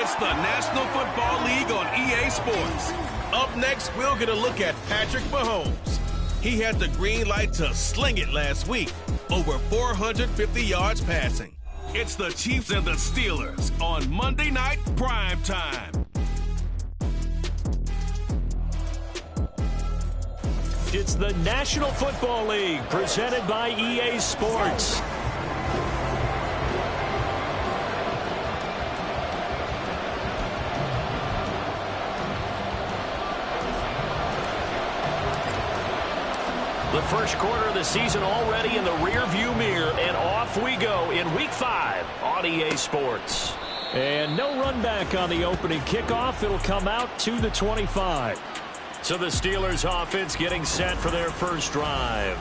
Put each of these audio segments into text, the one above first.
It's the National Football League on EA Sports. Up next, we'll get a look at Patrick Mahomes. He had the green light to sling it last week, over 450 yards passing. It's the Chiefs and the Steelers on Monday Night Prime Time. It's the National Football League presented by EA Sports. The first quarter of the season already in the rearview mirror, and off we go in Week 5 on EA Sports. And no run back on the opening kickoff. It'll come out to the 25. So the Steelers offense getting set for their first drive.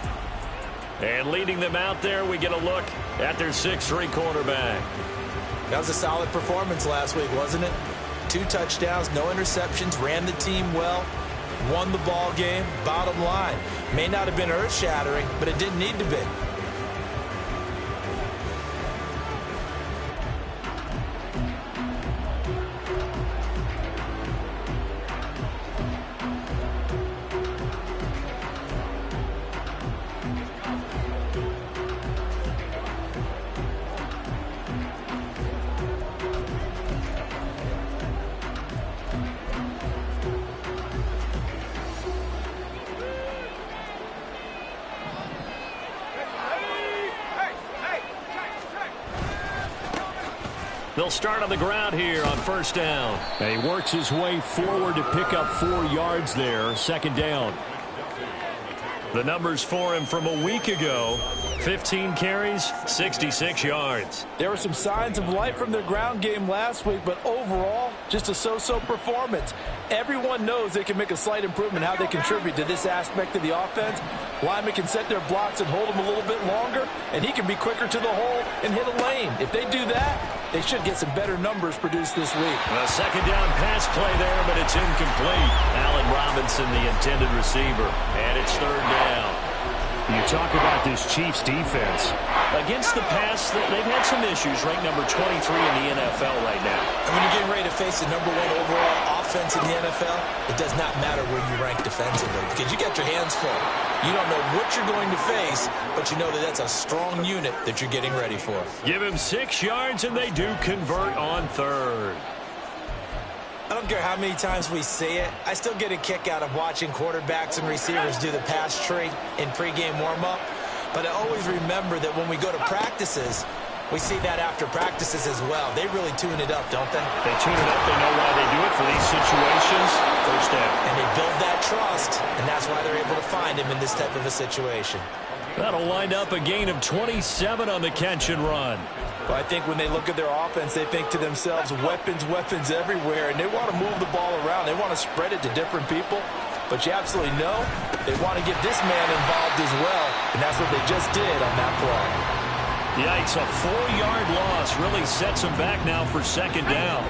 And leading them out there, we get a look at their 6'3" quarterback. That was a solid performance last week, wasn't it? 2 touchdowns, no interceptions, ran the team well. Won the ball game. Bottom line, may not have been earth-shattering, but it didn't need to be. They'll start on the ground here on first down. And he works his way forward to pick up 4 yards there, second down. The numbers for him from a week ago, 15 carries, 66 yards. There were some signs of life from their ground game last week, but overall, just a so-so performance. Everyone knows they can make a slight improvement how they contribute to this aspect of the offense. Linemen can set their blocks and hold them a little bit longer, and he can be quicker to the hole and hit a lane. If they do that, they should get some better numbers produced this week. A second down pass play there, but it's incomplete. Allen Robinson, the intended receiver, and it's third down. You talk about this Chiefs defense. Against the pass, they've had some issues, ranked number 23 in the NFL right now. And when you're getting ready to face the number 1 overall offense in the NFL, it does not matter where you rank defensively because you got your hands full. You don't know what you're going to face, but you know that that's a strong unit that you're getting ready for. Give him 6 yards, and they do convert on third. I don't care how many times we see it. I still get a kick out of watching quarterbacks and receivers do the pass tree in pregame warm-up. But I always remember that when we go to practices, we see that after practices as well. They really tune it up, don't they? They tune it up. They know why they do it for these situations. First down. And they build that trust, and that's why they're able to find him in this type of a situation. That'll wind up a gain of 27 on the catch and run. Well, I think when they look at their offense, they think to themselves, weapons, weapons everywhere, and they want to move the ball around. They want to spread it to different people. But you absolutely know they want to get this man involved as well, and that's what they just did on that play. Yikes, a 4-yard loss really sets them back now for second down.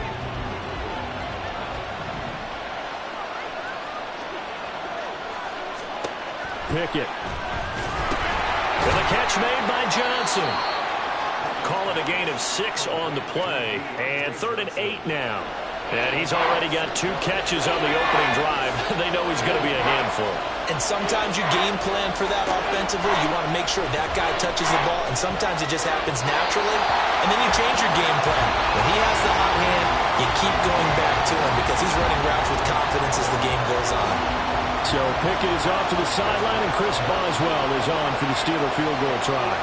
Pickett. And the catch made by Johnson. Call it a gain of 6 on the play, and 3rd and 8 now. And he's already got 2 catches on the opening drive. They know he's going to be a handful. And sometimes you game plan for that offensively. You want to make sure that guy touches the ball, and sometimes it just happens naturally. And then you change your game plan. When he has the hot hand, you keep going back to him because he's running routes with confidence as the game goes on. So Pickett is off to the sideline, and Chris Boswell is on for the Steeler field goal try.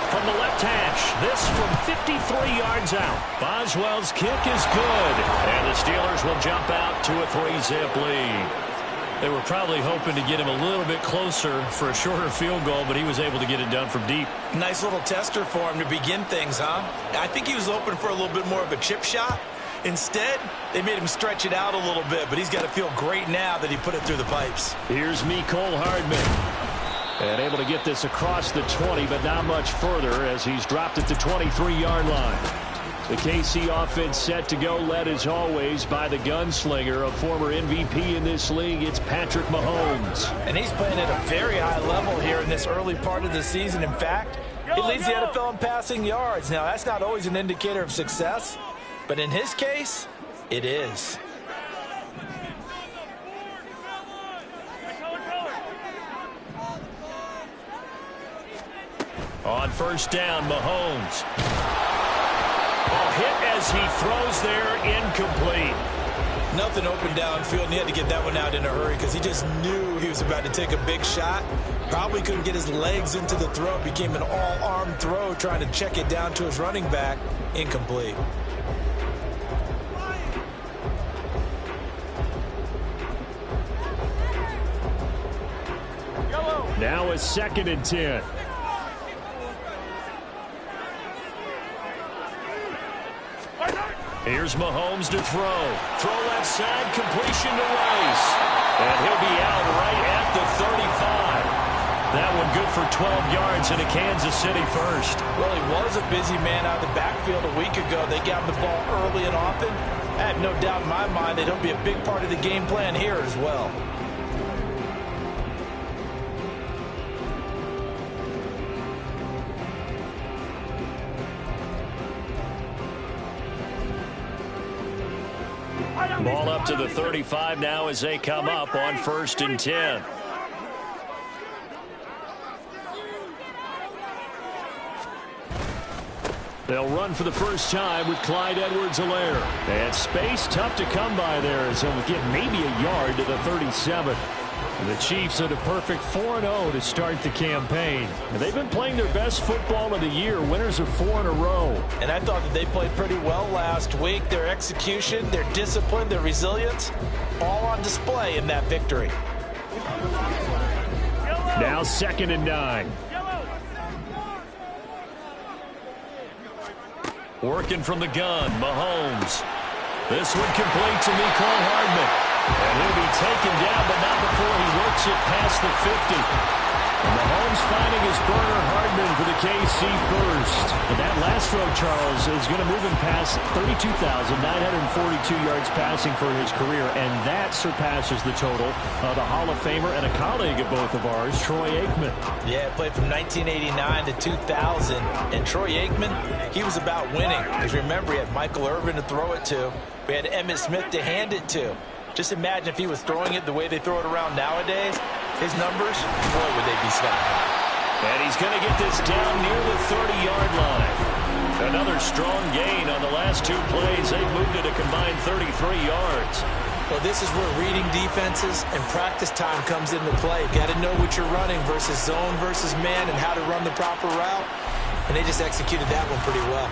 From the left hash, this from 53 yards out. Boswell's kick is good, and the Steelers will jump out to a 3-zip lead. They were probably hoping to get him a little bit closer for a shorter field goal, but he was able to get it done from deep. Nice little tester for him to begin things, huh? I think he was hoping for a little bit more of a chip shot. Instead, they made him stretch it out a little bit, but he's got to feel great now that he put it through the pipes. Here's Mecole Hardman. And able to get this across the 20, but not much further as he's dropped at the 23-yard line. The KC offense set to go, led as always by the gunslinger, a former MVP in this league. It's Patrick Mahomes. And he's playing at a very high level here in this early part of the season. In fact, he leads the NFL in passing yards. Now, that's not always an indicator of success, but in his case, It is. On first down, Mahomes. Oh, hit as he throws there, incomplete. Nothing open downfield, and he had to get that one out in a hurry because he just knew he was about to take a big shot. Probably couldn't get his legs into the throw. It became an all-arm throw, trying to check it down to his running back. Incomplete. Now it's 2nd and 10. Here's Mahomes to throw. Throw left side, completion to Rice. And he'll be out right at the 35. That one good for 12 yards and a Kansas City first. Well, he was a busy man out of the backfield a week ago. They got him the ball early and often. I have no doubt in my mind that he'll be a big part of the game plan here as well. Ball up to the 35 now as they come up on 1st and 10. They'll run for the first time with Clyde Edwards-Helaire. And space tough to come by there as he'll get maybe a yard to the 37. The Chiefs at a perfect 4-0 to start the campaign. And they've been playing their best football of the year, winners of 4 in a row. And I thought that they played pretty well last week. Their execution, their discipline, their resilience, all on display in that victory. Now 2nd and 9. Working from the gun, Mahomes. This one complete to Mecole Hardman. And he'll be taken down, but not before he works it past the 50. And Mahomes finding his burner, Hardman, for the KC first. And that last throw, Charles, is going to move him past 32,942 yards passing for his career, and that surpasses the total of the Hall of Famer and a colleague of both of ours, Troy Aikman. Yeah, played from 1989 to 2000. And Troy Aikman, he was about winning. Because remember, he had Michael Irvin to throw it to. We had Emmitt Smith to hand it to. Just imagine if he was throwing it the way they throw it around nowadays. His numbers, boy, would they be sky high. And he's going to get this down near the 30-yard line. Another strong gain on the last 2 plays. They've moved it a combined 33 yards. Well, this is where reading defenses and practice time comes into play. You got to know what you're running versus zone versus man and how to run the proper route. And they just executed that one pretty well.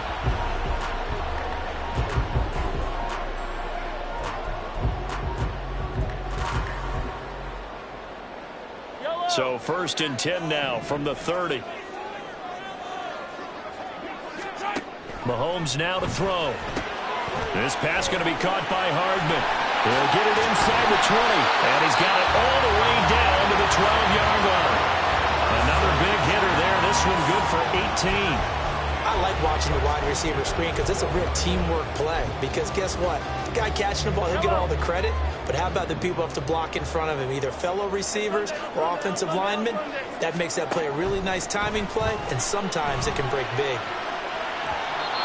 So 1st and 10 now from the 30. Mahomes now to throw. This pass going to be caught by Hardman. He'll get it inside the 20. And he's got it all the way down to the 12-yard line. Another big hitter there. This one good for 18. I like watching the wide receiver screen because it's a real teamwork play. Because guess what? The guy catching the ball, he'll get all the credit. But how about the people up to block in front of him, either fellow receivers or offensive linemen? That makes that play a really nice timing play, and sometimes it can break big.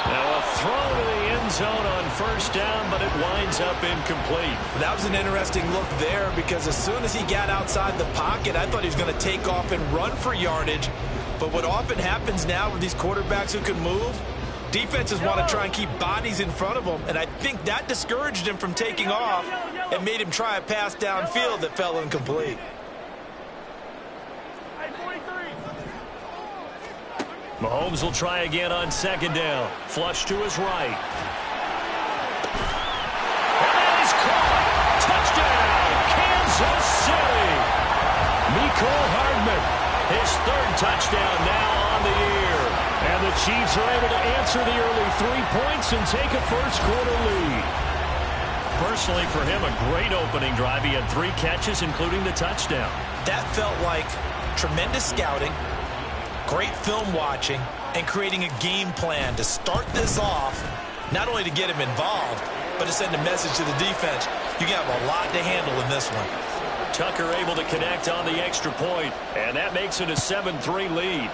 Now a throw to the end zone on 1st down, but it winds up incomplete. That was an interesting look there because as soon as he got outside the pocket, I thought he was going to take off and run for yardage. But what often happens now with these quarterbacks who can move, defenses want to try and keep bodies in front of them, and I think that discouraged him from taking off and made him try a pass downfield that fell incomplete. Mahomes will try again on 2nd down. Flush to his right. And that is caught. Touchdown, Kansas City. Mecole Hardman, his 3rd touchdown now on the year. And the Chiefs are able to answer the early 3 points and take a first-quarter lead. Personally, for him, a great opening drive. He had 3 catches, including the touchdown. That felt like tremendous scouting, great film watching, and creating a game plan to start this off, not only to get him involved, but to send a message to the defense. You have a lot to handle in this one. Tucker able to connect on the extra point, and that makes it a 7-3 lead.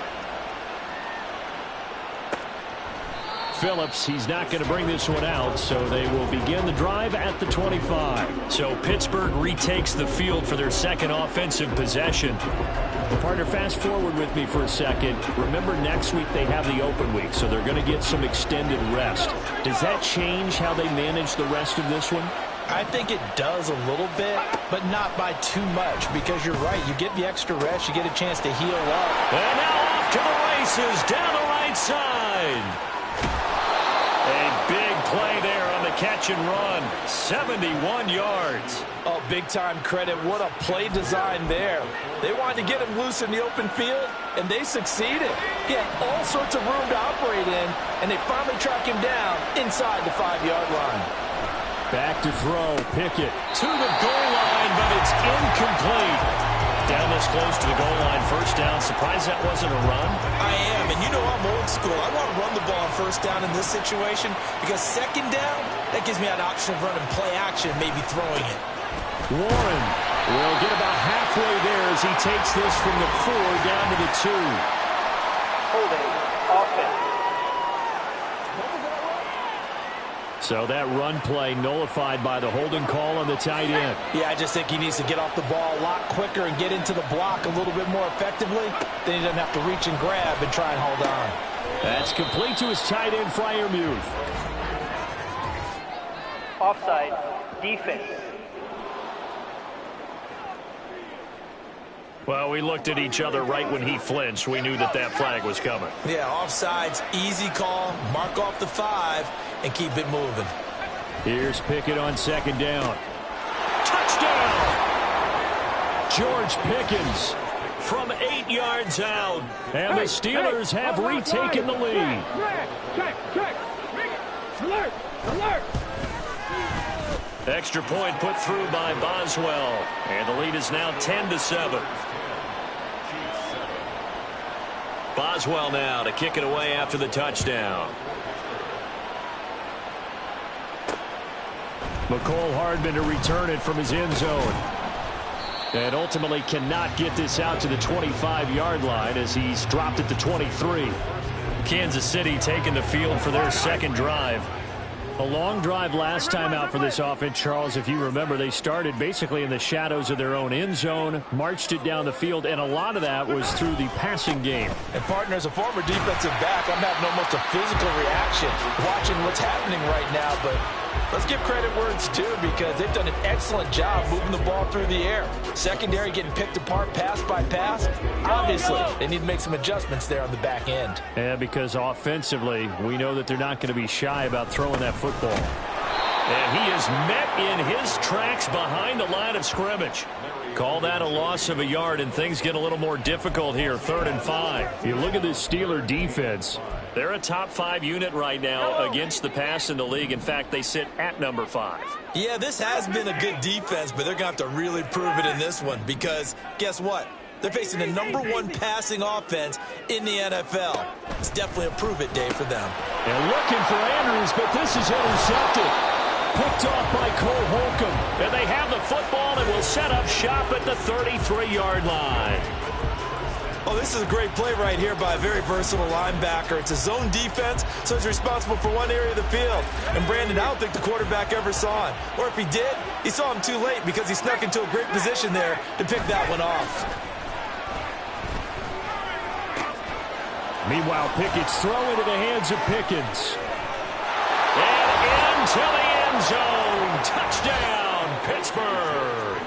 Phillips. He's not going to bring this one out, so they will begin the drive at the 25. So Pittsburgh retakes the field for their second offensive possession. Well, partner, fast forward with me for a second. Remember, next week they have the open week, so they're going to get some extended rest. Does that change how they manage the rest of this one? I think it does a little bit, but not by too much, because you're right. You get the extra rest. You get a chance to heal up. And now off to the races down the right side. A big play there on the catch and run. 71 yards. Oh, big-time credit. What a play design there. They wanted to get him loose in the open field, and they succeeded. He had all sorts of room to operate in, and they finally track him down inside the 5-yard line. Back to throw. Pickett to the goal line, but it's incomplete. Down this close to the goal line. First down. Surprised that wasn't a run? I am, and you know I'm old school. I want to run the ball on first down in this situation because second down, that gives me an option of running play action, maybe throwing it. Warren will get about halfway there as he takes this from the 4 down to the 2. Holding offense. So that run play nullified by the holding call on the tight end. Yeah, I just think he needs to get off the ball a lot quicker and get into the block a little bit more effectively. Then he doesn't have to reach and grab and try and hold on. That's complete to his tight end, Freiermuth. Offside. Defense. Well, we looked at each other right when he flinched. We knew that that flag was coming. Yeah, offsides, easy call, mark off the 5, and keep it moving. Here's Pickett on second down. Touchdown! George Pickens from 8 yards out. And the Steelers have retaken the lead. Alert! Alert! Extra point put through by Boswell. And the lead is now 10-7. Boswell now to kick it away after the touchdown. McCole Hardman to return it from his end zone. And ultimately cannot get this out to the 25-yard line as he's dropped at the 23. Kansas City taking the field for their second drive. A long drive last time out for this offense, Charles. If you remember, they started basically in the shadows of their own end zone, marched it down the field, and a lot of that was through the passing game. And, partner, as a former defensive back, I'm having almost a physical reaction watching what's happening right now. But let's give credit where it's due because they've done an excellent job moving the ball through the air. Secondary getting picked apart pass by pass. Obviously, they need to make some adjustments there on the back end. Yeah, because offensively, we know that they're not going to be shy about throwing that football. And he is met in his tracks behind the line of scrimmage. Call that a loss of a yard, and things get a little more difficult here, 3rd and 5. You look at this Steeler defense. They're a top 5 unit right now against the pass in the league. In fact, they sit at number 5. Yeah, this has been a good defense, but they're going to have to really prove it in this one because guess what? They're facing the #1 passing offense in the NFL. It's definitely a prove-it day for them. They're looking for Andrews, but this is intercepted. Picked off by Cole Holcomb. And they have the football and will set up shop at the 33-yard line. Oh, this is a great play right here by a very versatile linebacker. It's a zone defense, so he's responsible for one area of the field. And Brandon, I don't think the quarterback ever saw him. Or if he did, he saw him too late because he snuck into a great position there to pick that one off. Meanwhile, Pickett's throw into the hands of Pickens. And into the end zone. Touchdown, Pittsburgh.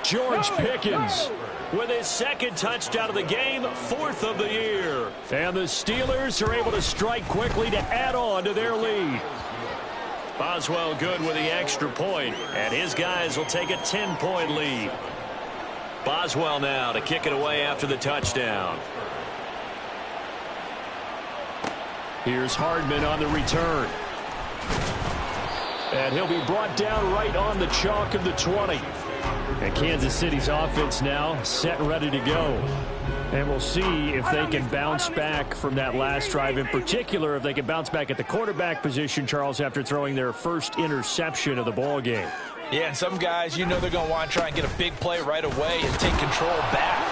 George Pickens with his second touchdown of the game, 4th of the year. And the Steelers are able to strike quickly to add on to their lead. Boswell good with the extra point, and his guys will take a 10-point lead. Boswell now to kick it away after the touchdown. Here's Hardman on the return. And he'll be brought down right on the chalk of the 20. And Kansas City's offense now set and ready to go. And we'll see if they can bounce back from that last drive. In particular, if they can bounce back at the quarterback position, Charles, after throwing their first interception of the ball game. Yeah, and some guys, you know they're going to want to try and get a big play right away and take control back.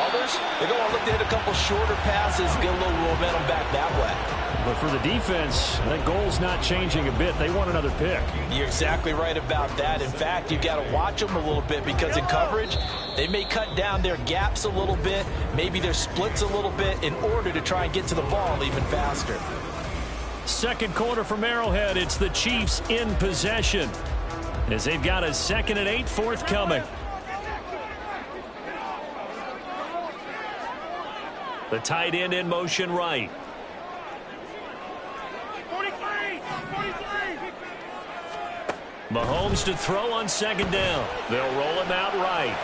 Others, they're going to look to hit a couple shorter passes, get a little momentum back that way. But for the defense, that goal's not changing a bit. They want another pick. You're exactly right about that. In fact, you've got to watch them a little bit because in coverage, they may cut down their gaps a little bit, maybe their splits a little bit in order to try and get to the ball even faster. Second quarter from Arrowhead. It's the Chiefs in possession as they've got a 2nd and 8 forthcoming. The tight end in motion right. 43. Mahomes to throw on 2nd down. They'll roll him out right.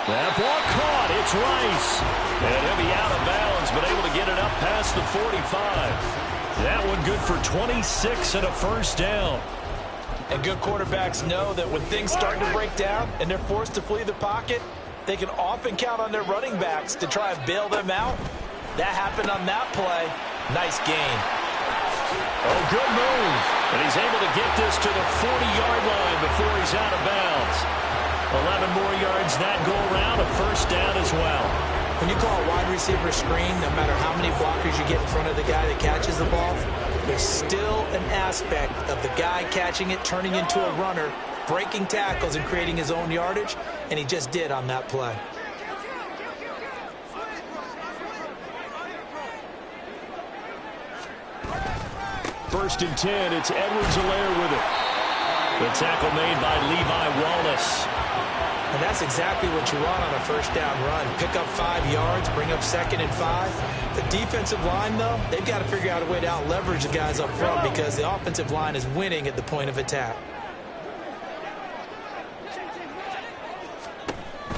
That ball caught. It's Rice. And he'll be out of bounds, but able to get it up past the 45. That one good for 26 and a first down. And good quarterbacks know that when things start to break down and they're forced to flee the pocket, they can often count on their running backs to try and bail them out. That happened on that play. Nice gain. Oh, good move. And he's able to get this to the 40-yard line before he's out of bounds. 11 more yards that go around, a first down as well. When you call a wide receiver screen, no matter how many blockers you get in front of the guy that catches the ball, there's still an aspect of the guy catching it, turning into a runner, breaking tackles and creating his own yardage, and he just did on that play. First and 10, it's Edwards-Helaire with it. The tackle made by Levi Wallace. And that's exactly what you want on a first down run. Pick up 5 yards, bring up 2nd and 5. The defensive line, though, they've got to figure out a way to out-leverage the guys up front because the offensive line is winning at the point of attack.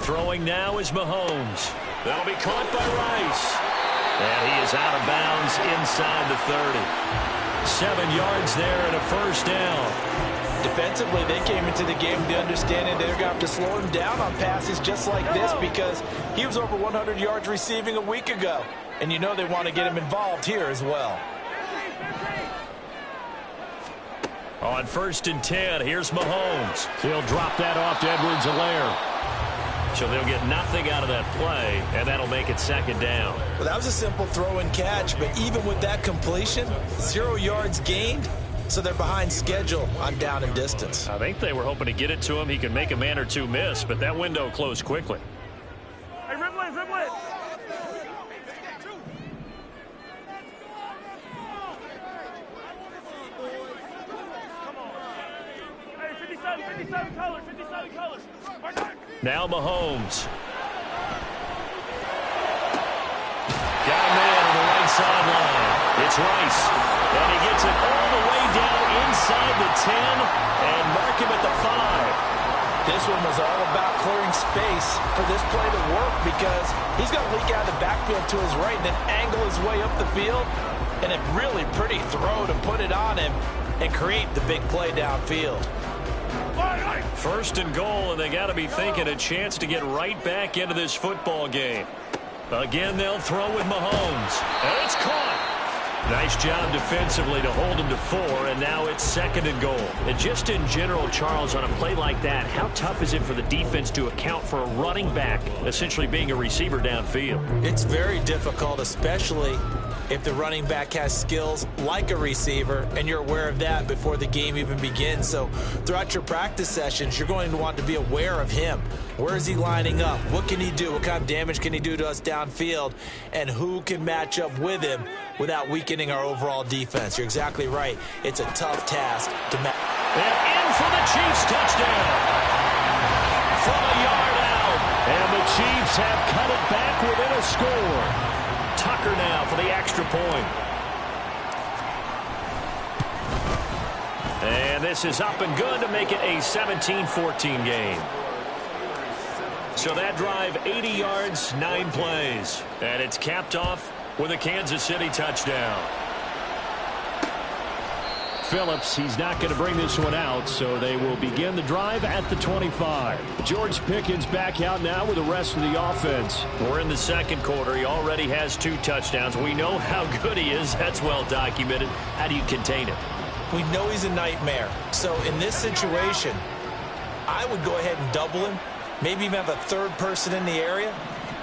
Throwing now is Mahomes. That'll be caught by Rice. And he is out of bounds inside the 30. 7 yards there and a first down. Defensively, they came into the game with the understanding they're going to have to slow him down on passes just like this because he was over 100 yards receiving a week ago. And you know they want to get him involved here as well. On 1st and 10, here's Mahomes. He'll drop that off to Edwards-Helaire. So they'll get nothing out of that play, and that'll make it 2nd down. Well, that was a simple throw and catch, but even with that completion, 0 yards gained, so they're behind schedule on down and distance. I think they were hoping to get it to him. He could make a man or two miss, but that window closed quickly. Hey, Riblet. Hey, 57 colors. Now Mahomes. Got a man on the right sideline. It's Rice. And he gets it all the way down inside the 10 and mark him at the 5. This one was all about clearing space for this play to work because he's going to leak out of the backfield to his right and then angle his way up the field. And a really pretty throw to put it on him and create the big play downfield. 1st and goal, and they got to be thinking a chance to get right back into this football game. Again, they'll throw with Mahomes. And it's caught. Nice job defensively to hold him to 4, and now it's 2nd and goal. And just in general, Charles, on a play like that, how tough is it for the defense to account for a running back essentially being a receiver downfield? It's very difficult, especially if the running back has skills like a receiver, and you're aware of that before the game even begins. So throughout your practice sessions, you're going to want to be aware of him. Where is he lining up? What can he do? What kind of damage can he do to us downfield? And who can match up with him without weakening our overall defense? You're exactly right. It's a tough task to match. And in for the Chiefs touchdown. From a yard out. And the Chiefs have cut it back within a score. Tucker now for the extra point. And this is up and good to make it a 17-14 game. So that drive, 80 yards, 9 plays. And it's capped off with a Kansas City touchdown. Phillips, he's not going to bring this one out, so they will begin the drive at the 25. George Pickens back out now with the rest of the offense. We're in the 2nd quarter. He already has 2 touchdowns. We know how good he is. That's well documented. How do you contain him? We know he's a nightmare. So in this situation, I would go ahead and double him. Maybe even have a 3rd person in the area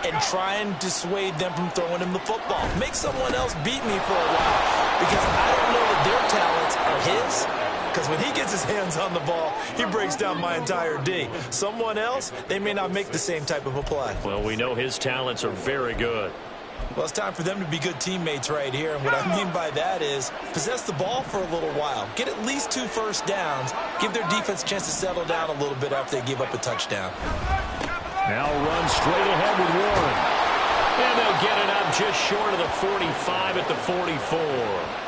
and try and dissuade them from throwing him the football. Make someone else beat me for a while, because I don't know that their talents are his. Because when he gets his hands on the ball, he breaks down my entire D. Someone else, they may not make the same type of a play. Well, we know his talents are very good. Well, it's time for them to be good teammates right here. And what I mean by that is possess the ball for a little while. Get at least 2 first downs. Give their defense a chance to settle down a little bit after they give up a touchdown. Now run straight ahead with Warren. And they'll get it up just short of the 45 at the 44.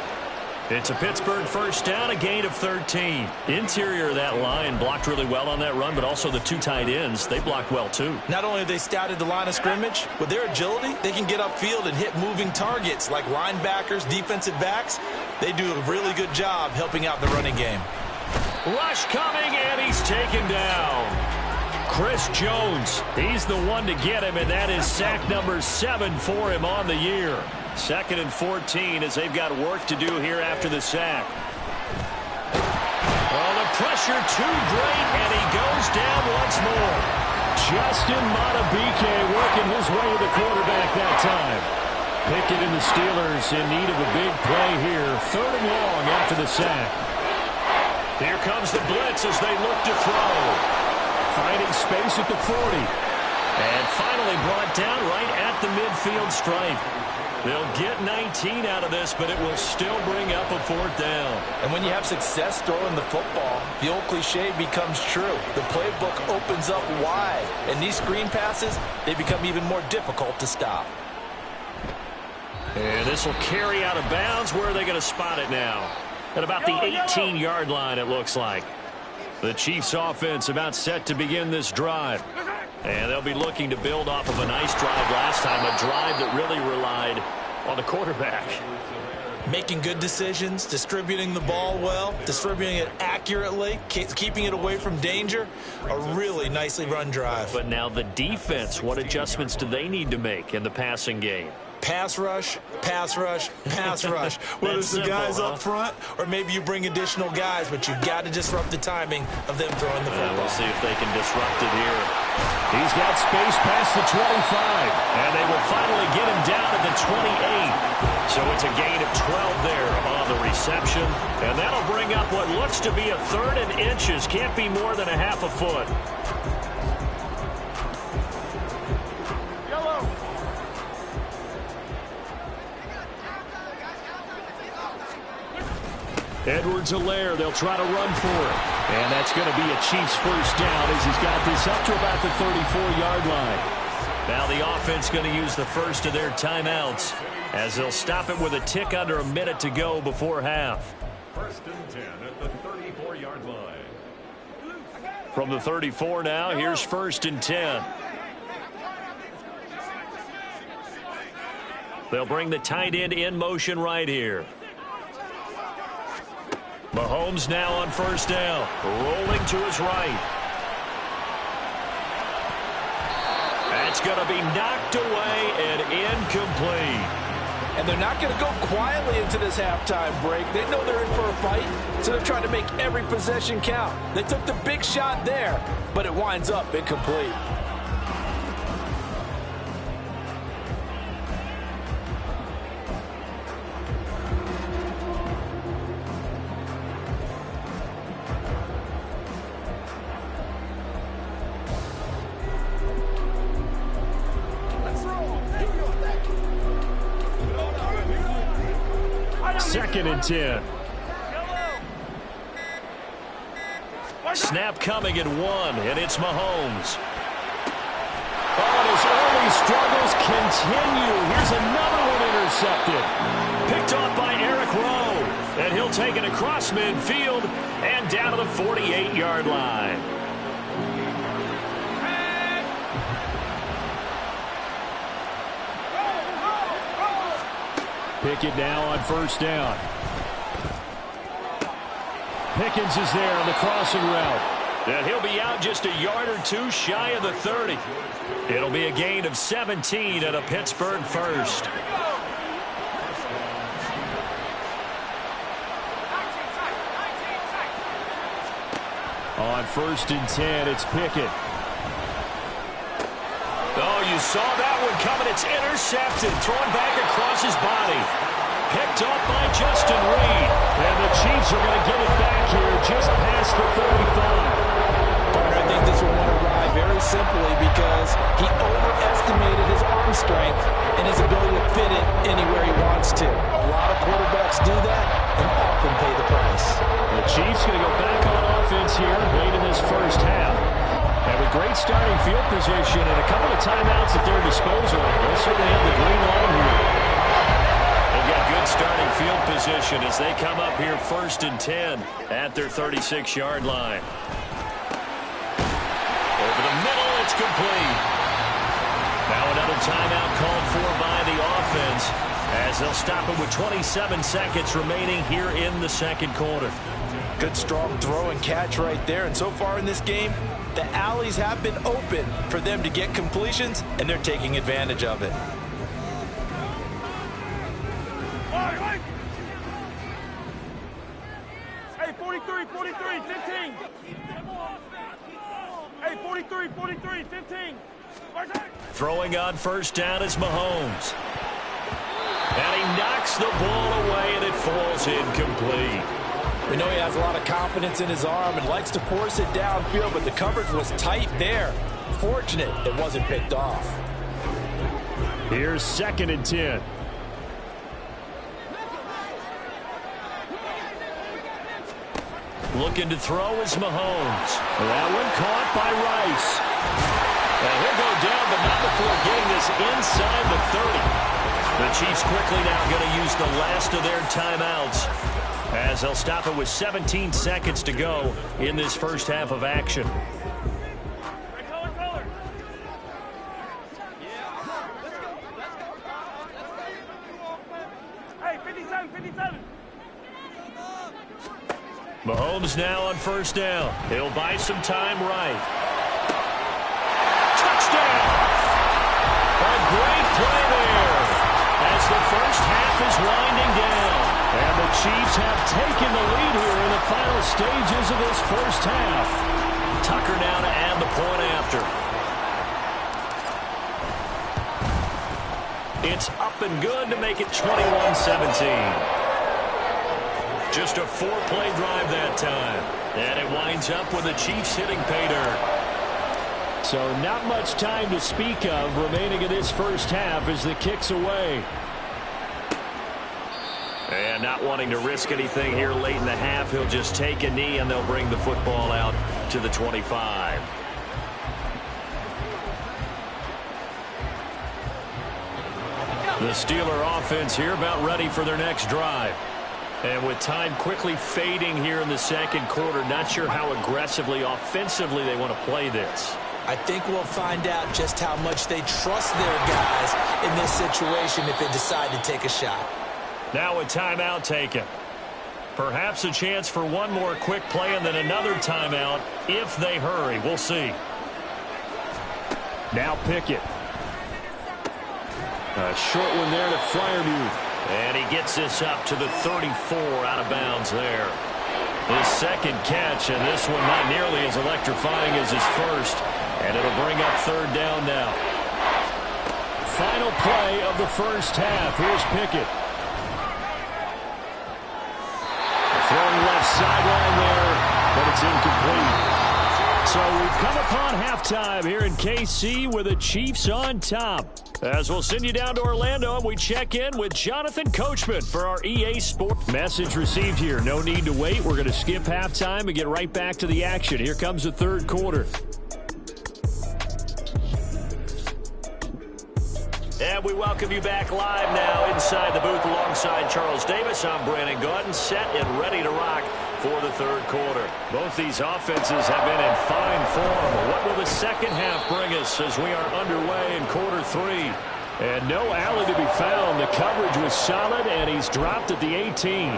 It's a Pittsburgh first down, a gain of 13. Interior of that line blocked really well on that run, but also the 2 tight ends, they blocked well too. Not only have they scouted the line of scrimmage, with their agility, they can get upfield and hit moving targets like linebackers, defensive backs. They do a really good job helping out the running game. Rush coming, and he's taken down. Chris Jones, he's the one to get him, and that is sack number 7 for him on the year. 2nd and 14 as they've got work to do here after the sack. Oh, the pressure too great, and he goes down once more. Justin Madubuike working his way to the quarterback that time. Pickett and the Steelers in need of a big play here. 3rd and long after the sack. Here comes the blitz as they look to throw. Finding space at the 40. And finally brought down right at the midfield stripe. They'll get 19 out of this, but it will still bring up a 4th down. And when you have success throwing the football, the old cliche becomes true. The playbook opens up wide. And these screen passes, they become even more difficult to stop. And this will carry out of bounds. Where are they going to spot it now? At about the 18-yard line, it looks like. The Chiefs offense about set to begin this drive. And they'll be looking to build off of a nice drive last time, a drive that really relied on the quarterback. Making good decisions, distributing the ball well, distributing it accurately, keeping it away from danger. A really nicely run drive. But now the defense, what adjustments do they need to make in the passing game? Pass rush, pass rush, pass rush. Whether it's the guys up front or maybe you bring additional guys, but you've got to disrupt the timing of them throwing the football. We'll see if they can disrupt it here. He's got space past the 25, and they will finally get him down at the 28. So it's a gain of 12 there on the reception, and that'll bring up what looks to be a 3rd and inches. Can't be more than a half a foot. Edwards-Helaire, they'll try to run for it. And that's going to be a Chiefs first down as he's got this up to about the 34-yard line. Now the offense going to use the first of their timeouts as they'll stop it with a tick under a minute to go before half. 1st and 10 at the 34-yard line. From the 34 now, here's 1st and 10. They'll bring the tight end in motion right here. Mahomes now on 1st down, rolling to his right. That's going to be knocked away and incomplete. And they're not going to go quietly into this halftime break. They know they're in for a fight, so they're trying to make every possession count. They took the big shot there, but it winds up incomplete. Second and 10. Snap coming at 1, and it's Mahomes. Oh, his early struggles continue. Here's another one intercepted. Picked off by Eric Rowe. And he'll take it across midfield and down to the 48-yard line. Pickett now on 1st down. Pickens is there on the crossing route. And he'll be out just a yard or 2 shy of the 30. It'll be a gain of 17 and a Pittsburgh first. On 1st and 10, it's Pickett. Oh, you saw that one coming. It's intercepted. Thrown back across his body. Picked up by Justin Reed. And the Chiefs are going to get it back here just past the 35. I think this will want to ride very simply because he overestimated his arm strength and his ability to fit it anywhere he wants to. A lot of quarterbacks do that and often pay the price. The Chiefs going to go back on offense here late in this first half. And with great starting field position and a couple of timeouts at their disposal, they'll certainly have the green line here. They've got good starting field position as they come up here 1st and 10 at their 36-yard line. Over the middle, it's complete. Now another timeout called for by the offense as they'll stop it with 27 seconds remaining here in the second quarter. Good strong throw and catch right there. And so far in this game, the alleys have been open for them to get completions, and they're taking advantage of it. Hey, 43, 43, 15. Hey, 43, 43, 15. Throwing on first down is Mahomes. And he knocks the ball away, and it falls incomplete. We know he has a lot of confidence in his arm and likes to force it downfield, but the coverage was tight there. Fortunate it wasn't picked off. Here's 2nd and 10. Looking to throw is Mahomes. That one caught by Rice. And he'll go down, but not before getting this inside the 30. The Chiefs quickly now going to use the last of their timeouts as they'll stop it with 17 seconds to go in this first half of action. Hey, 57, 57. Mahomes now on first down. He'll buy some time right. Touchdown! A great play there as the first half is winding down. And the Chiefs have taken the lead here in the final stages of this first half. Tucker now to add the point after. It's up and good to make it 21-17. Just a 4-play drive that time. And it winds up with the Chiefs hitting pay dirt. So not much time to speak of remaining in this first half as the kick's away. And not wanting to risk anything here late in the half, he'll just take a knee and they'll bring the football out to the 25. The Steeler offense here about ready for their next drive. And with time quickly fading here in the second quarter, not sure how aggressively, offensively they want to play this. I think we'll find out just how much they trust their guys in this situation if they decide to take a shot. Now a timeout taken. Perhaps a chance for one more quick play and then another timeout if they hurry. We'll see. Now Pickett. A short one there to Freiermuth. And he gets this up to the 34 out of bounds there. His second catch, and this one not nearly as electrifying as his first. And it'll bring up third down now. Final play of the first half. Here's Pickett. Throwing left sideline there, but it's incomplete. So we've come upon halftime here in KC with the Chiefs on top. As we'll send you down to Orlando and we check in with Jonathan Coachman for our EA Sports. Message received here. No need to wait. We're going to skip halftime and get right back to the action. Here comes the third quarter. And we welcome you back live now inside the booth alongside Charles Davis. I'm Brandon Gordon, set and ready to rock for the third quarter. Both these offenses have been in fine form. What will the second half bring us as we are underway in quarter three? And no alley to be found. The coverage was solid, and he's dropped at the 18.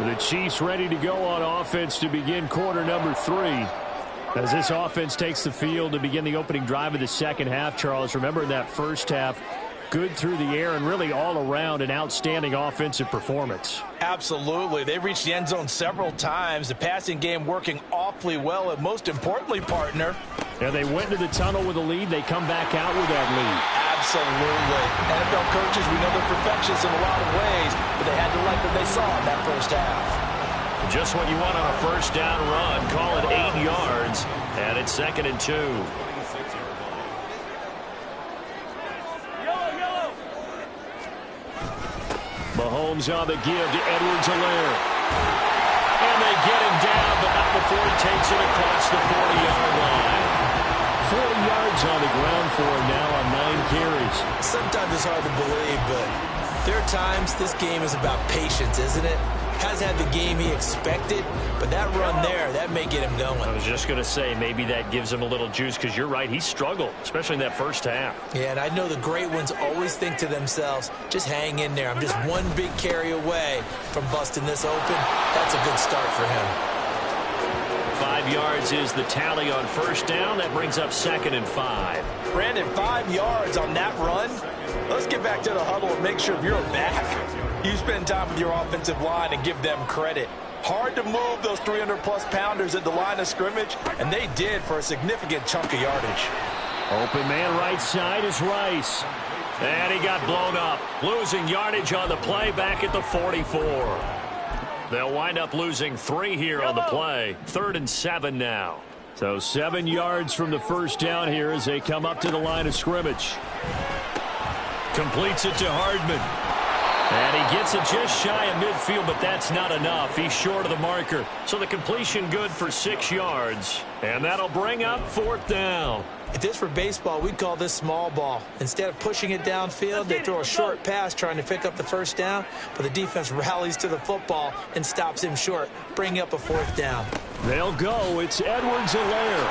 The Chiefs ready to go on offense to begin quarter number three. As this offense takes the field to begin the opening drive of the second half, Charles, remember in that first half, good through the air and really all around an outstanding offensive performance. Absolutely. They reached the end zone several times. The passing game working awfully well. And most importantly, partner, And they went to the tunnel with a lead. They come back out with that lead. Absolutely. NFL coaches, we know they're perfectionists in a lot of ways, but they had to like what they saw in that first half. Just what you want on a first down run. Call it 8 yards, and it's 2nd and 2. Mahomes on the give to Edwards-Helaire. And they get him down, but not before he takes it across the 40-yard line. 40 yards on the ground for him now on 9 carries. Sometimes it's hard to believe, but there are times this game is about patience, isn't it? Hasn't had the game he expected, but that run there, that may get him going. I was just going to say, maybe that gives him a little juice, because you're right, he struggled, especially in that first half. Yeah, and I know the great ones always think to themselves, just hang in there. I'm just one big carry away from busting this open. That's a good start for him. 5 yards is the tally on first down. That brings up 2nd and 5. Brandon, 5 yards on that run. Let's get back to the huddle and make sure if you're back, you spend time with your offensive line and give them credit. Hard to move those 300-plus pounders at the line of scrimmage, and they did for a significant chunk of yardage. Open man right side is Rice. And he got blown up. Losing yardage on the play back at the 44. They'll wind up losing 3 here on the play. 3rd and 7 now. So 7 yards from the first down here as they come up to the line of scrimmage. Completes it to Hardman. And he gets it just shy of midfield, but that's not enough. He's short of the marker. So the completion good for 6 yards. And that'll bring up 4th down. If this were baseball, we'd call this small ball. Instead of pushing it downfield, they throw a short pass trying to pick up the first down, but the defense rallies to the football and stops him short, bringing up a 4th down. They'll go. It's Edwards-Helaire.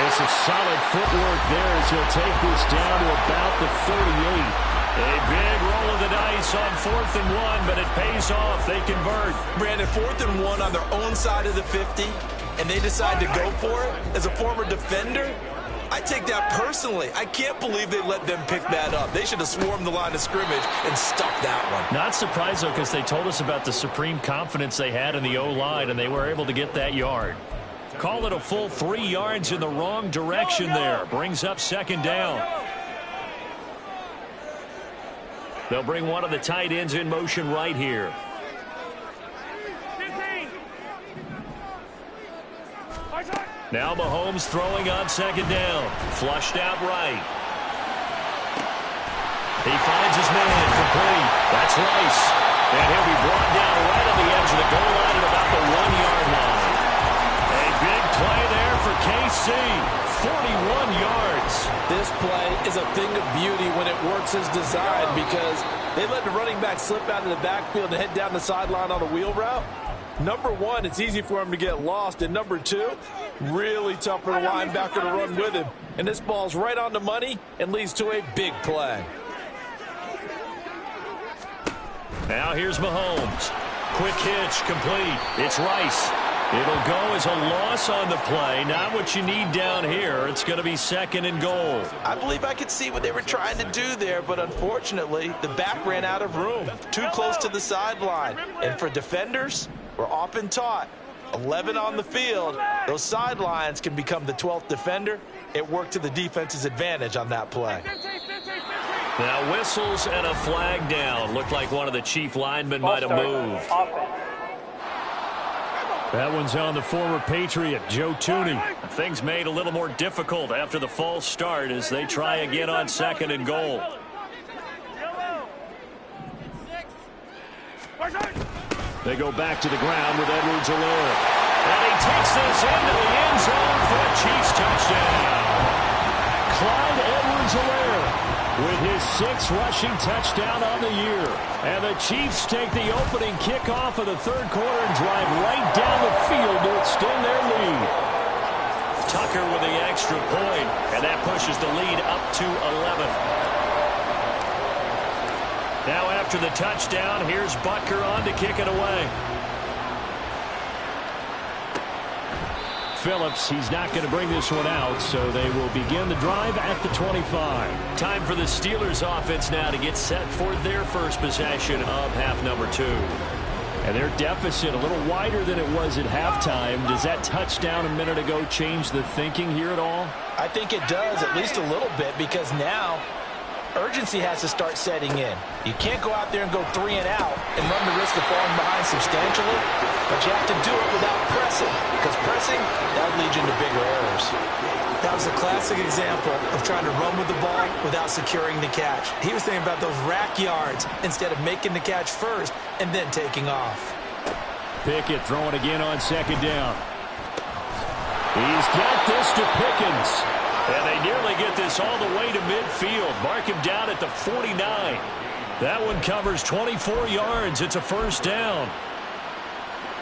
It's a solid footwork there as he'll take this down to about the 38. A big roll of the dice on 4th and 1, but it pays off. They convert. Brandon, 4th and 1 on their own side of the 50, and they decide to go for it. As a former defender, I take that personally. I can't believe they let them pick that up. They should have swarmed the line of scrimmage and stuffed that one. Not surprised, though, because they told us about the supreme confidence they had in the O-line, and they were able to get that yard. Call it a full 3 yards in the wrong direction there. Brings up 2nd down. They'll bring one of the tight ends in motion right here. 15. Now Mahomes throwing on 2nd down. Flushed out right. He finds his man complete. That's Rice. And he'll be brought down right on the edge of the goal line at about the 1-yard line. A big play there for KC. 41 yards. This play is a thing of beauty when it works as designed because they let the running back slip out of the backfield and head down the sideline on a wheel route. Number one, it's easy for him to get lost. And number two, really tough for the linebacker to run with him. And this ball's right on the money and leads to a big play. Now here's Mahomes. Quick hitch, complete. It's Rice. It'll go as a loss on the play. Not what you need down here. It's going to be 2nd and goal. I believe I could see what they were trying to do there, but unfortunately, the back ran out of room. Too close to the sideline. And for defenders, we're often taught, 11 on the field, those sidelines can become the 12th defender. It worked to the defense's advantage on that play. Now whistles and a flag down. Looked like one of the chief linemen might have moved. That one's on the former Patriot, Joe Tooney. Things made a little more difficult after the false start as they try again on 2nd and goal. They go back to the ground with Edwards-Helaire. And he takes this into the end zone for a Chiefs touchdown. Clyde Edwards-Helaire with his 6th rushing touchdown on the year. And the Chiefs take the opening kickoff of the 3rd quarter and drive right down the field to extend their lead. Tucker with the extra point, and that pushes the lead up to 11. Now after the touchdown, here's Butker on to kick it away. Phillips, he's not going to bring this one out, so they will begin the drive at the 25. Time for the Steelers offense now to get set for their first possession of half number 2. And their deficit a little wider than it was at halftime. Does that touchdown a minute ago change the thinking here at all? I think it does, at least a little bit, because now urgency has to start setting in. You can't go out there and go 3 and out and run the risk of falling behind substantially, but you have to do it without pressing, because pressing, that leads you into bigger errors. That was a classic example of trying to run with the ball without securing the catch. He was thinking about those rack yards instead of making the catch first and then taking off. Pickett throwing again on second down. He's got this to Pickens. And they nearly get this all the way to midfield. Mark him down at the 49. That one covers 24 yards. It's a first down.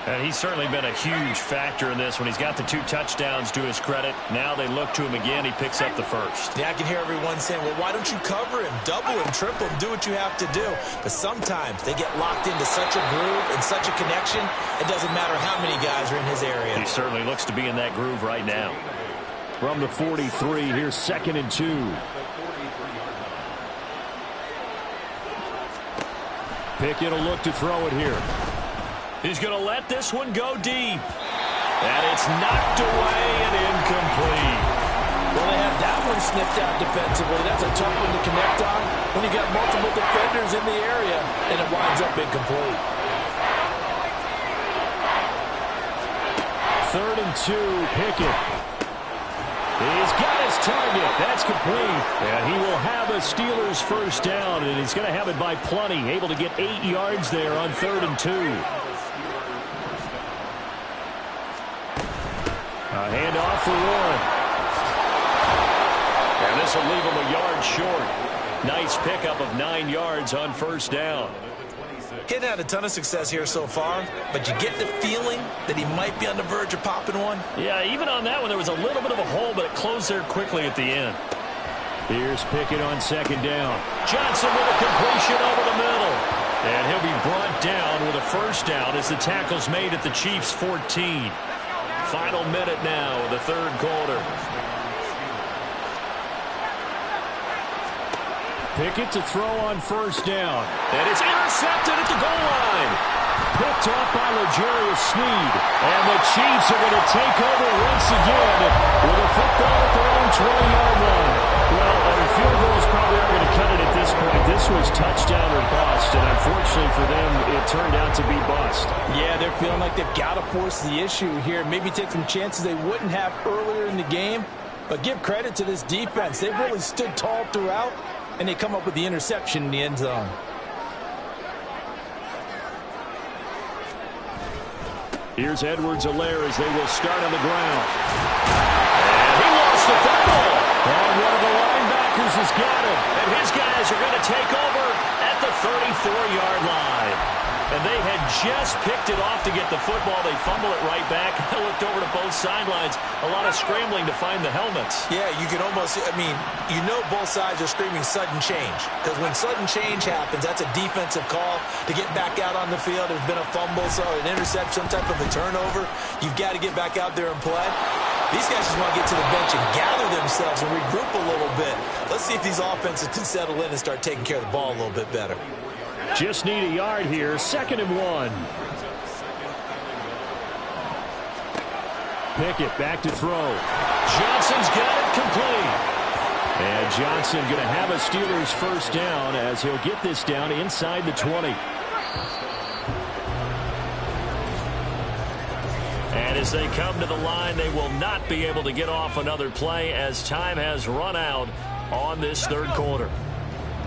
And he's certainly been a huge factor in this when he's got the 2 touchdowns to his credit. Now they look to him again. He picks up the first. Yeah, I can hear everyone saying, well, why don't you cover him, double him, triple him, do what you have to do. But sometimes they get locked into such a groove and such a connection, it doesn't matter how many guys are in his area. He certainly looks to be in that groove right now. From the 43, here's 2nd and 2. Pickett will look to throw it here. He's going to let this one go deep. And it's knocked away and incomplete. Well, they had that one sniffed out defensively. That's a tough one to connect on when you got multiple defenders in the area, and it winds up incomplete. 3rd and 2, Pickett. He's got his target. That's complete. And he will have a Steelers first down, and he's going to have it by plenty. Able to get 8 yards there on 3rd and 2. A handoff for Warren. And this will leave him a yard short. Nice pickup of 9 yards on first down. He hadn't had a ton of success here so far, but you get the feeling that he might be on the verge of popping one. Yeah, even on that one, there was a little bit of a hole, but it closed there quickly at the end. Here's Pickett on second down. Johnson with a completion over the middle. And he'll be brought down with a first down as the tackle's made at the Chiefs' 14. Final minute now of the 3rd quarter. Pickett to throw on first down. And it's intercepted at the goal line. Picked off by L'Jarius Sneed. And the Chiefs are going to take over once again with a football at their own 20-yard line. Well, field goals probably aren't going to cut it at this point. This was touchdown or bust, and unfortunately for them, it turned out to be bust. Yeah, they're feeling like they've got to force the issue here. Maybe take some chances they wouldn't have earlier in the game. But give credit to this defense. They've really stood tall throughout, and they come up with the interception in the end zone. Here's Edwards-Helaire as they will start on the ground. And he lost the football. And one of the linebackers has got him. And his guys are going to take over at the 34-yard line. And they had just picked it off to get the football. They fumble it right back. They looked over to both sidelines. A lot of scrambling to find the helmets. Yeah, you can almost, you know both sides are screaming sudden change. Because when sudden change happens, that's a defensive call to get back out on the field. There's been a fumble, so an interception, some type of a turnover. You've got to get back out there and play. These guys just want to get to the bench and gather themselves and regroup a little bit. Let's see if these offenses can settle in and start taking care of the ball a little bit better. Just need a yard here. 2nd and 1. Pickett back to throw. Johnson's got it complete. And Johnson going to have a Steelers first down as he'll get this down inside the 20. And as they come to the line, they will not be able to get off another play as time has run out on this 3rd quarter.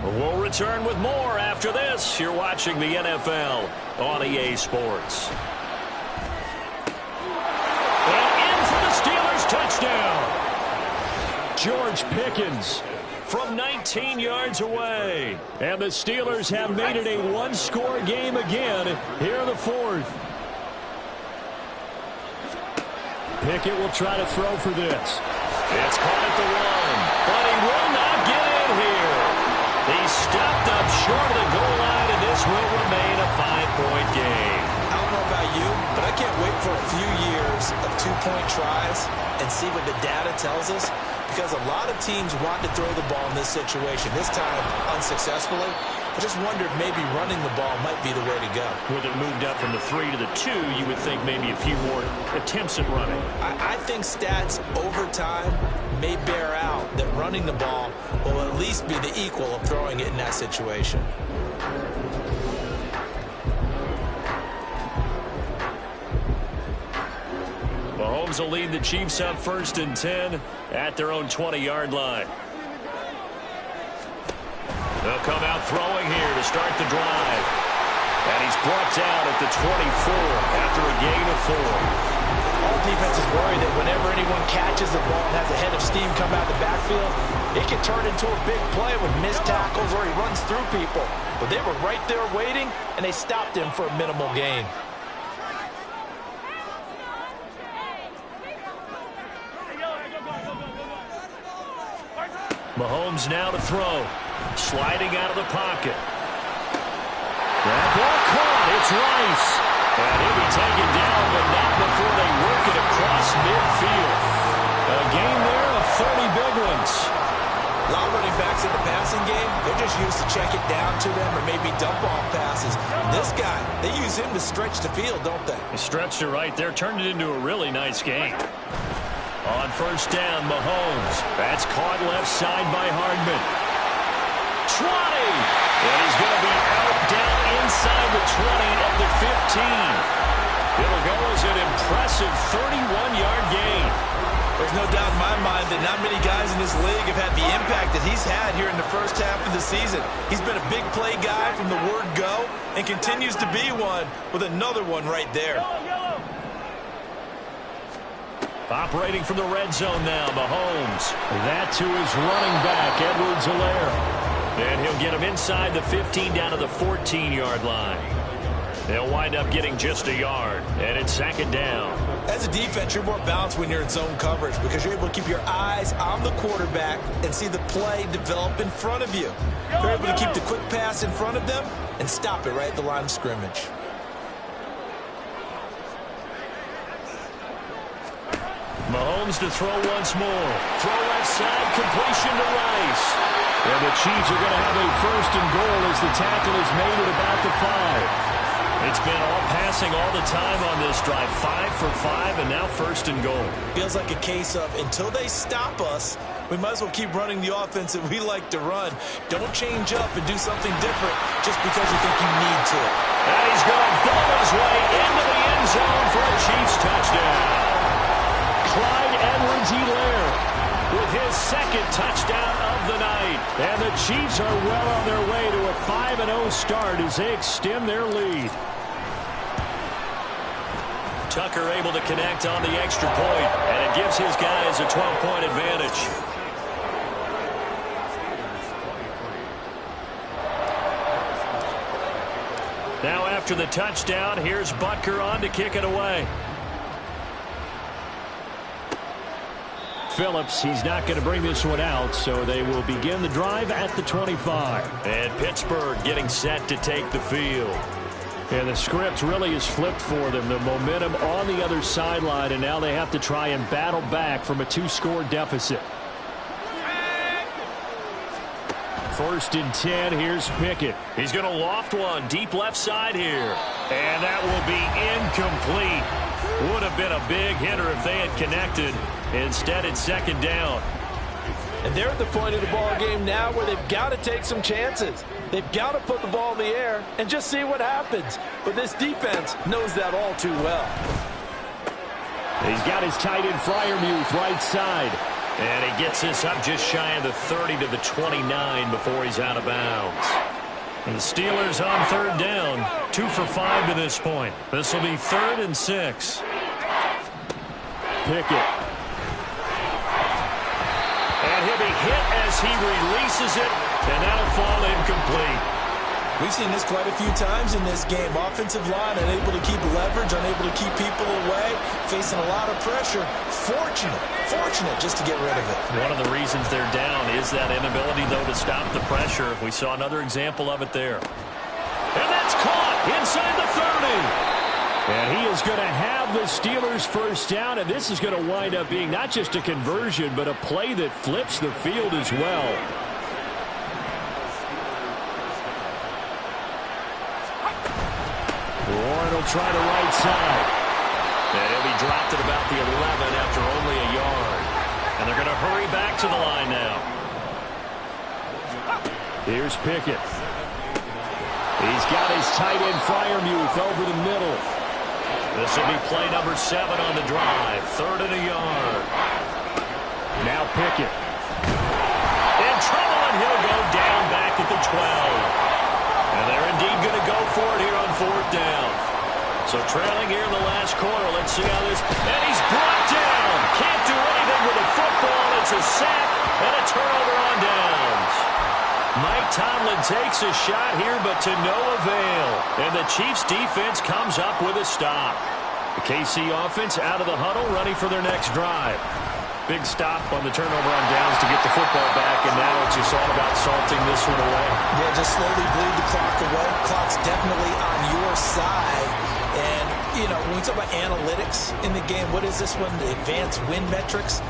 We'll return with more after this. You're watching the NFL on EA Sports. And in for the Steelers touchdown. George Pickens from 19 yards away. And the Steelers have made it a one-score game again here in the 4th. Pickett will try to throw for this. It's caught at the 1, but he will not get in here. He stopped up short of the goal line, and this will remain a 5-point game. I don't know about you, but I can't wait for a few years of 2-point tries and see what the data tells us, because a lot of teams want to throw the ball in this situation, this time unsuccessfully. I just wonder if maybe running the ball might be the way to go. With it moved up from the 3 to the 2, you would think maybe a few more attempts at running. I think stats over time may bear out that running the ball will at least be the equal of throwing it in that situation. Mahomes will lead the Chiefs up 1st and 10 at their own 20-yard line. They'll come out throwing here to start the drive. And he's brought down at the 24 after a gain of 4. All defenses worry that whenever anyone catches the ball and has a head of steam come out of the backfield, it can turn into a big play with missed tackles or he runs through people. But they were right there waiting, and they stopped him for a minimal gain. Mahomes now to throw. Sliding out of the pocket. That ball caught. It's Rice. And he'll be taken down, but not before they work it across midfield. A gain there of 30 big ones. A lot of running backs in the passing game, they're just used to check it down to them or maybe dump off passes. This guy, they use him to stretch the field, don't they? He stretched it right there, turned it into a really nice game. On 1st down, Mahomes. That's caught left side by Hardman. 20! And he's going to be out down inside the 20 of the 15. It'll go as an impressive 31-yard gain. There's no doubt in my mind that not many guys in this league have had the impact that he's had here in the first half of the season. He's been a big play guy from the word go and continues to be one with another one right there. Operating from the red zone now, Mahomes. That to his running back, Edwards-Helaire. And he'll get him inside the 15 down to the 14-yard line. They'll wind up getting just a yard, and it's 2nd down. As a defense, you're more balanced when you're in zone coverage because you're able to keep your eyes on the quarterback and see the play develop in front of you. You're able to keep the quick pass in front of them and stop it right at the line of scrimmage. Mahomes to throw once more. Throw left side, completion to Rice. And the Chiefs are going to have a 1st and goal as the tackle is made at about the 5. It's been all passing all the time on this drive. 5 for 5, and now 1st and goal. Feels like a case of until they stop us, we might as well keep running the offense that we like to run. Don't change up and do something different just because you think you need to. And he's going to ball his way into the end zone for a Chiefs touchdown. Clyde Edwards-Helaire with his 2nd touchdown of the night. And the Chiefs are well on their way to a 5-0 start as they extend their lead. Tucker able to connect on the extra point, and it gives his guys a 12-point advantage. Now after the touchdown, here's Butker on to kick it away. Phillips, he's not going to bring this one out, so they will begin the drive at the 25. And Pittsburgh getting set to take the field. And the script really is flipped for them. The momentum on the other sideline, and now they have to try and battle back from a 2-score deficit. 1st and 10, here's Pickett. He's going to loft one deep left side here. And that will be incomplete. Would have been a big hitter if they had connected. Instead, it's 2nd down. And they're at the point of the ball game now where they've got to take some chances. They've got to put the ball in the air and just see what happens. But this defense knows that all too well. He's got his tight end Freiermuth right side. And he gets this up just shy of the 30 to the 29 before he's out of bounds. And the Steelers on 3rd down. 2 for 5 to this point. This will be 3rd and 6. Pickett. And he'll be hit as he releases it, and that'll fall incomplete. We've seen this quite a few times in this game. Offensive line unable to keep leverage, unable to keep people away, facing a lot of pressure. Fortunate just to get rid of it. One of the reasons they're down is that inability, though, to stop the pressure. We saw another example of it there. And that's caught inside the 30. And he is going to have the Steelers 1st down, and this is going to wind up being not just a conversion, but a play that flips the field as well. try the right side. And he'll be dropped at about the 11 after only a yard. And they're going to hurry back to the line now. Here's Pickett. He's got his tight end Freiermuth over the middle. This will be play number 7 on the drive. 3rd and a yard. Now Pickett. In trouble, and he'll go down back at the 12. And they're indeed going to go for it here on 4th down. So trailing here in the last quarter. Let's see how this... And he's brought down. Can't do anything with the football. It's a sack and a turnover on downs. Mike Tomlin takes a shot here, but to no avail. And the Chiefs defense comes up with a stop. The KC offense out of the huddle, running for their next drive. Big stop on the turnover on downs to get the football back, and now it's just all about salting this one away. Yeah, just slowly bleed the clock away. Clock's definitely on your side. And, you know, when we talk about analytics in the game, what is this one? The advanced win metrics?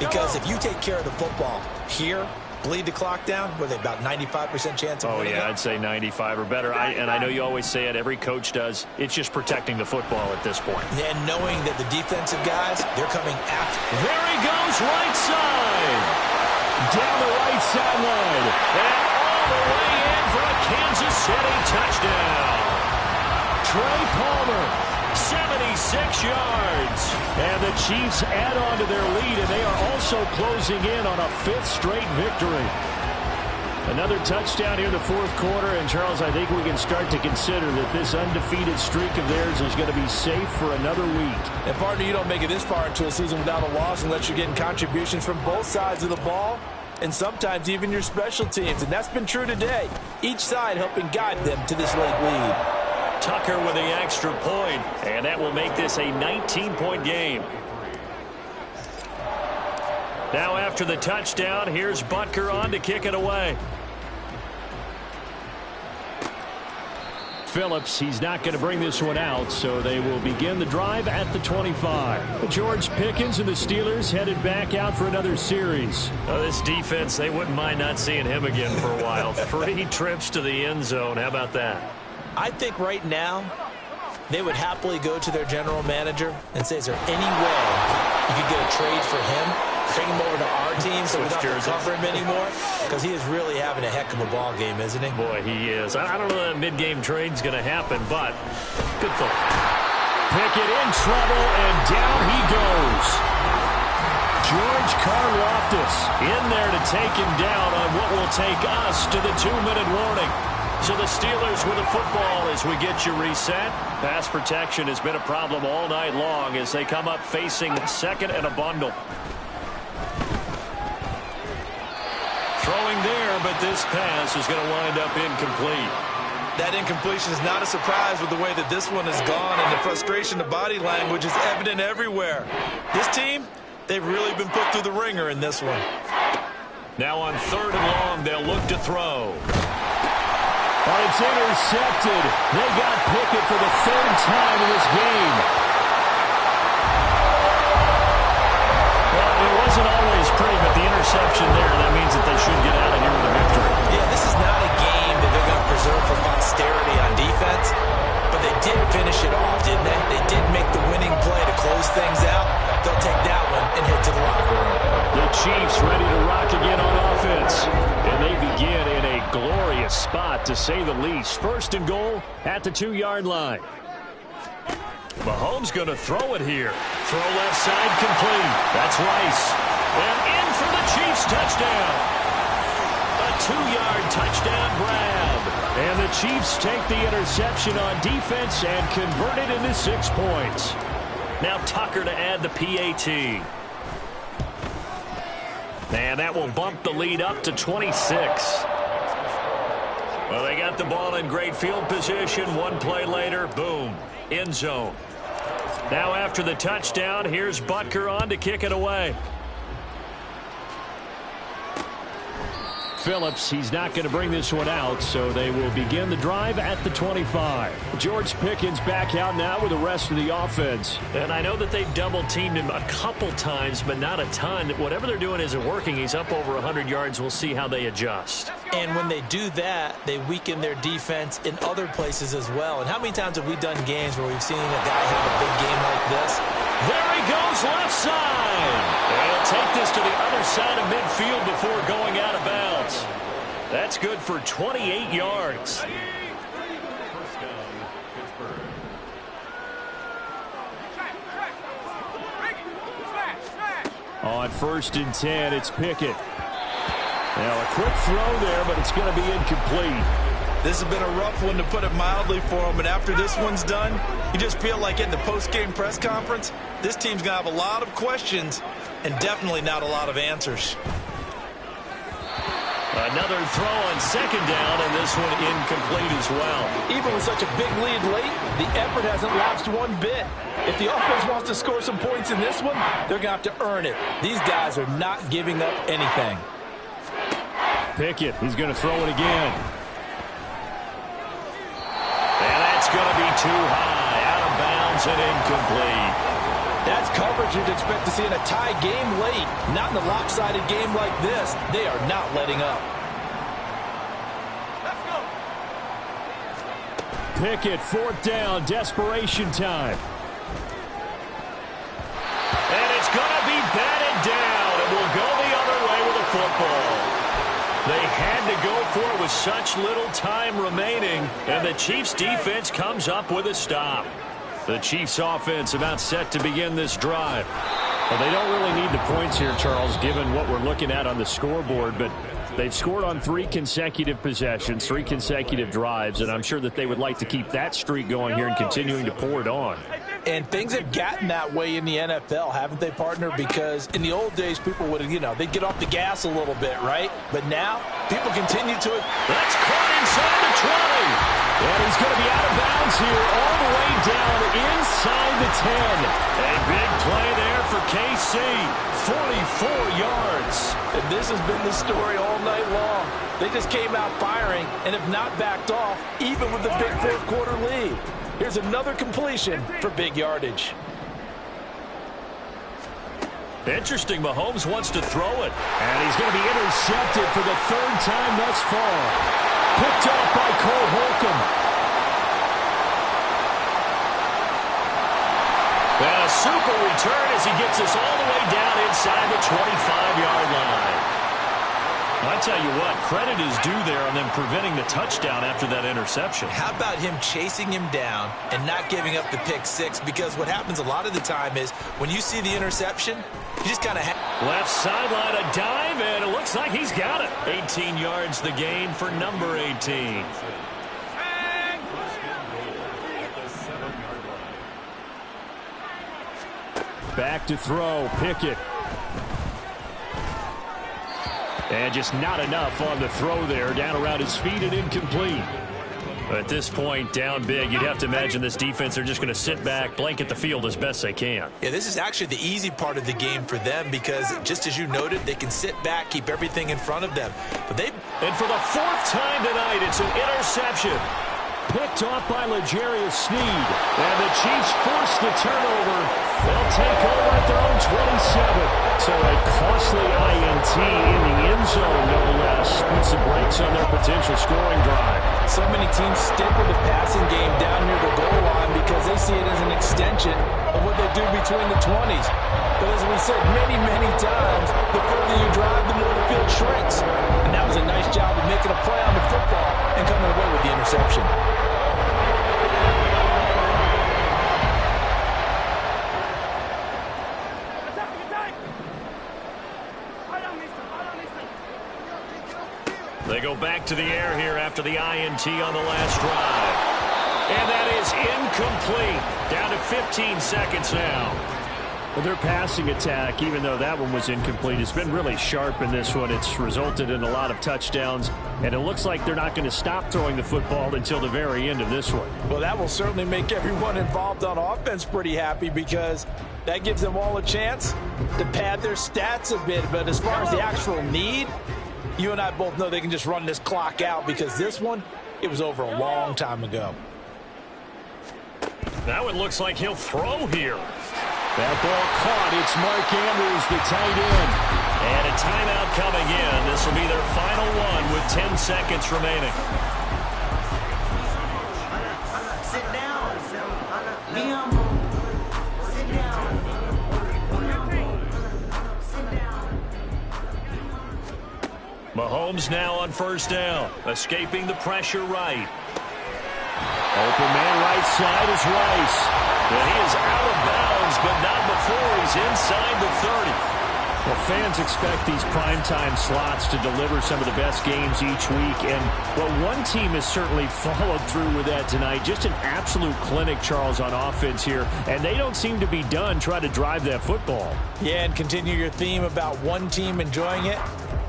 Because if you take care of the football here, bleed the clock down, were they about 95% chance of winning? Oh, yeah, I'd say 95 or better. And I know you always say it, every coach does. It's just protecting the football at this point. And knowing that the defensive guys, they're coming after. There he goes, right side. Down the right sideline. And all the way in for a Kansas City touchdown. Trey Palmer, 76 yards. And the Chiefs add on to their lead, and they are also closing in on a 5th straight victory. Another touchdown here in the 4th quarter, and Charles, I think we can start to consider that this undefeated streak of theirs is going to be safe for another week. And partner, you don't make it this far into a season without a loss unless you're getting contributions from both sides of the ball, and sometimes even your special teams, and that's been true today. Each side helping guide them to this late lead. Tucker with the extra point, and that will make this a 19-point game. Now after the touchdown, here's Butker on to kick it away. Phillips, he's not going to bring this one out, so they will begin the drive at the 25. George Pickens and the Steelers headed back out for another series. This defense, they wouldn't mind not seeing him again for a while. 3 trips to the end zone. How about that? I think right now they would happily go to their general manager and say, is there any way you could get a trade for him? Bring him over to our team so we don't have to cover him anymore? Because he is really having a heck of a ball game, isn't he? Boy, he is. I don't know that mid-game trade's going to happen, but good for him. Pickett in trouble, and down he goes. George Karlaftis in there to take him down on what will take us to the 2-minute warning. So the Steelers with the football as we get you reset. Pass protection has been a problem all night long as they come up facing 2nd and a bundle. Throwing there, but this pass is going to wind up incomplete. That incompletion is not a surprise with the way that this one has gone, and the frustration, the body language is evident everywhere. This team, they've really been put through the ringer in this one. Now on 3rd and long, they'll look to throw. But it's intercepted. They got Pickett for the 3rd time in this game. Well, it wasn't always pretty, but the interception there, that means that they should get out of here with a victory. Yeah, this is not a game that they're going to preserve for posterity on defense, but they did finish it off, didn't they? They did make the winning play to close things out. They'll take that one and head to the locker room. The Chiefs ready to rock again on offense. And they begin in a glorious spot, to say the least. 1st and goal at the 2-yard line. Mahomes going to throw it here. Throw left side complete. That's Rice. And in for the Chiefs touchdown. A 2-yard touchdown grab. And the Chiefs take the interception on defense and convert it into 6 points. Now Tucker to add the PAT. And that will bump the lead up to 26. Well, they got the ball in great field position. 1 play later, boom, end zone. Now after the touchdown, here's Butker on to kick it away. Phillips. He's not going to bring this one out, so they will begin the drive at the 25. George Pickens back out now with the rest of the offense. And I know that they've double-teamed him a couple times, but not a ton. Whatever they're doing isn't working. He's up over 100 yards. We'll see how they adjust. And when they do that, they weaken their defense in other places as well. And how many times have we done games where we've seen a guy have a big game like this? There he goes, left side. And he'll take this to the other side of midfield before going out of bounds. That's good for 28 yards. On 1st and 10, it's Pickett. Now a quick throw there, but it's going to be incomplete. This has been a rough one, to put it mildly, for him. And after this one's done, you just feel like in the post-game press conference, this team's going to have a lot of questions and definitely not a lot of answers. Another throw on 2nd down, and this one incomplete as well. Even with such a big lead late, the effort hasn't lapsed one bit. If the offense wants to score some points in this one, they're going to have to earn it. These guys are not giving up anything. Pickett, he's going to throw it again. And that's going to be too high, out of bounds and incomplete. That's coverage you'd expect to see in a tie game late. Not in a lopsided game like this. They are not letting up. Let's go. Pickett, 4th down, desperation time. And it's going to be batted down, and we'll go the other way with the football. They had to go for it with such little time remaining, and the Chiefs' defense comes up with a stop. The Chiefs' offense about set to begin this drive. Well, they don't really need the points here, Charles, given what we're looking at on the scoreboard, but they've scored on 3 consecutive possessions, 3 consecutive drives, and I'm sure that they would like to keep that streak going here and continuing to pour it on. And things have gotten that way in the NFL, haven't they, partner? Because in the old days, people would, they'd get off the gas a little bit, right? But now, people continue to. That's caught inside the 20. And he's going to be out of bounds here, all the way down inside the 10. A big play there for KC. 44 yards. And this has been the story all night long. They just came out firing and have not backed off, even with the big 4th quarter lead. Here's another completion for big yardage. Interesting, Mahomes wants to throw it. And he's going to be intercepted for the 3rd time thus far. Picked off by Cole Holcomb. And a super return as he gets us all the way down inside the 25-yard line. I tell you what, credit is due there on them preventing the touchdown after that interception. How about him chasing him down and not giving up the pick 6? Because what happens a lot of the time is when you see the interception, you just kind of left sideline, a dive, and it looks like he's got it. 18 yards the gain for number 18. Back to throw, Pickett. And just not enough on the throw there, down around his feet and incomplete. At this point, down big, you'd have to imagine this defense are just going to sit back, blanket the field as best they can. Yeah, this is actually the easy part of the game for them because, just as you noted, they can sit back, keep everything in front of them. But and for the 4th time tonight, it's an interception. Picked off by L'Jarius Sneed. And the Chiefs force the turnover. They'll take over at their own 27. So a costly INT in the end zone, no less. Puts the brakes on their potential scoring drive. So many teams stick with the passing game down near the goal line because they see it as an extension of what they do between the 20s. But as we said many, many times, the further you drive, the more the field shrinks. And that was a nice job of making a play on the football and coming away with the interception. They go back to the air here after the INT on the last drive. And that is incomplete. Down to 15 seconds now. Well, their passing attack, even though that one was incomplete, has been really sharp in this one. It's resulted in a lot of touchdowns, and it looks like they're not going to stop throwing the football until the very end of this one. Well, that will certainly make everyone involved on offense pretty happy because that gives them all a chance to pad their stats a bit. But as far as the actual need, You and I both know they can just run this clock out because this one, it was over a long time ago. Now it looks like he'll throw here. That ball caught. It's Mark Andrews, the tight end. And a timeout coming in. This will be their final one with 10 seconds remaining. Sit down. Be humble. Sit down. Sit down. Mahomes now on first down, escaping the pressure right. Open man right side is Rice. And he is out of bounds, but not before he's inside the 30. Well, fans expect these primetime slots to deliver some of the best games each week. And, well, one team has certainly followed through with that tonight. Just an absolute clinic, Charles, on offense here. And they don't seem to be done trying to drive that football. Yeah, and continue your theme about one team enjoying it.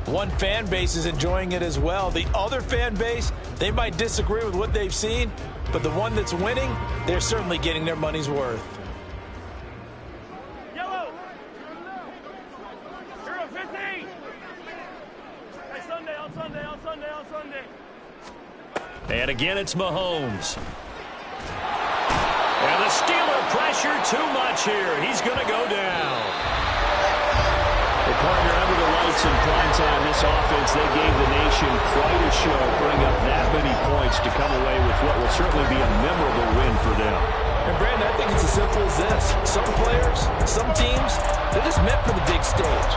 One fan base is enjoying it as well. The other fan base, they might disagree with what they've seen, but the one that's winning, they're certainly getting their money's worth. Yellow. Hero 15. Hey, Sunday, on Sunday, on Sunday, on Sunday. And again, it's Mahomes. And the Steeler pressure too much here. He's going to go down. Well, partner, under the lights in primetime, this offense, they gave the nation quite a show, putting up that many points to come away with what will certainly be a memorable win for them. And, Brandon, I think it's as simple as this. Some players, some teams, they're just meant for the big stage.